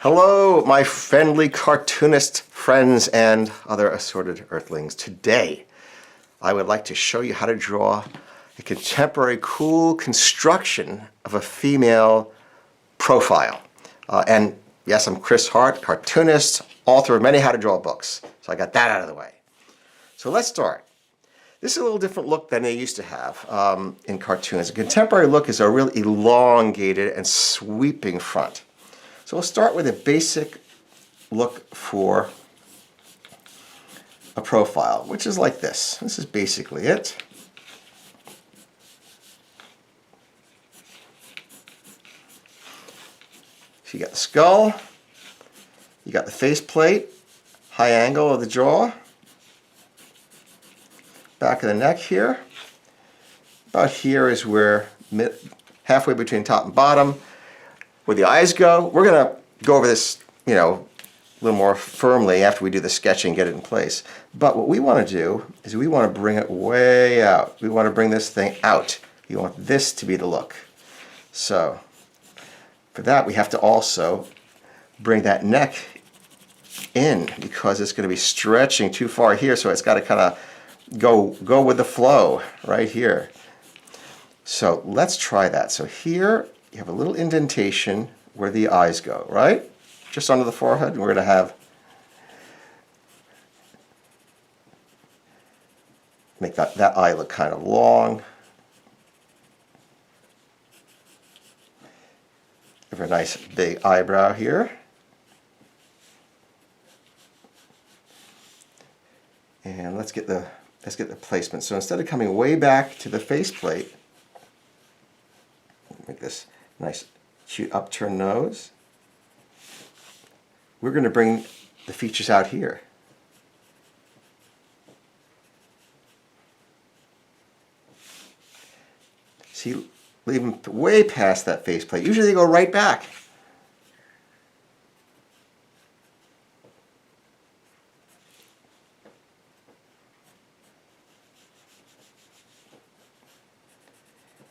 Hello, my friendly cartoonist friends and other assorted earthlings. Today, I would like to show you how to draw a contemporary, cool construction of a female profile. And yes, I'm Chris Hart, cartoonist, author of many how to draw books. So I got that out of the way. So let's start. This is a little different look than they used to have in cartoons. A contemporary look is a real elongated and sweeping front. So we'll start with a basic look for a profile, which is like this. This is basically it. So you got the skull, you got the faceplate, high angle of the jaw, back of the neck here. About here is where halfway between top and bottom, where the eyes go. We're going to go over this, a little more firmly after we do the sketching, get it in place. But what we want to do is we want to bring it way out. We want to bring this thing out. We want this to be the look. So for that, we have to also bring that neck in because it's going to be stretching too far here, so it's got to kind of go with the flow right here. So let's try that. So here you have a little indentation where the eyes go, right? Just under the forehead. And we're going to have make that eye look kind of long. Give her a nice big eyebrow here. And let's get the placement. So instead of coming way back to the faceplate, make this nice cute upturned nose. We're going to bring the features out here. See, leave them way past that faceplate. Usually they go right back.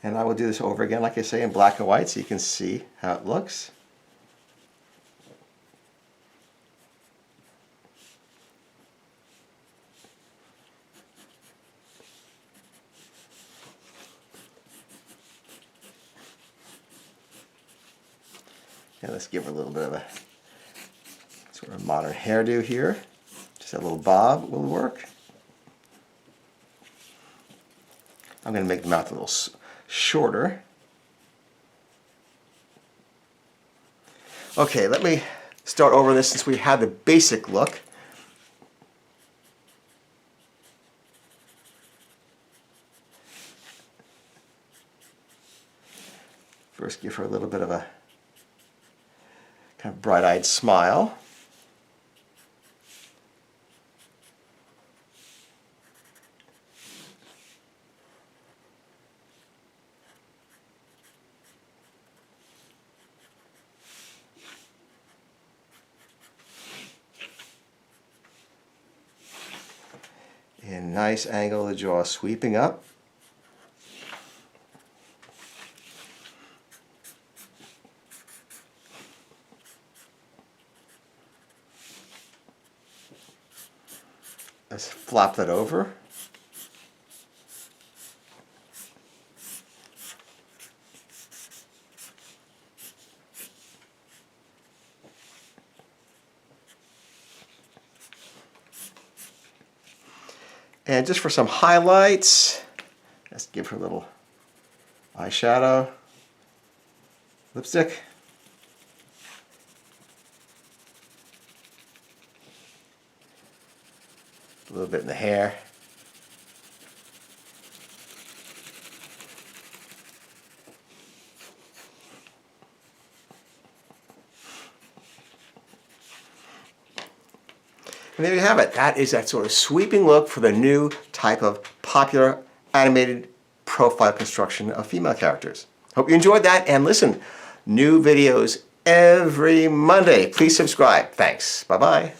And I will do this over again, like I say, in black and white so you can see how it looks. And let's give her a little bit of a sort of modern hairdo here. Just a little bob will work. I'm going to make the mouth a little shorter. Okay, let me start over this since we have the basic look. First, give her a little bit of a kind of bright-eyed smile. And nice angle of the jaw sweeping up. Let's flop that over. And just for some highlights, let's give her a little eyeshadow, lipstick. A little bit in the hair. And there you have it. That is that sort of sweeping look for the new type of popular animated profile construction of female characters. Hope you enjoyed that, and listen, new videos every Monday. Please subscribe. Thanks. Bye-bye.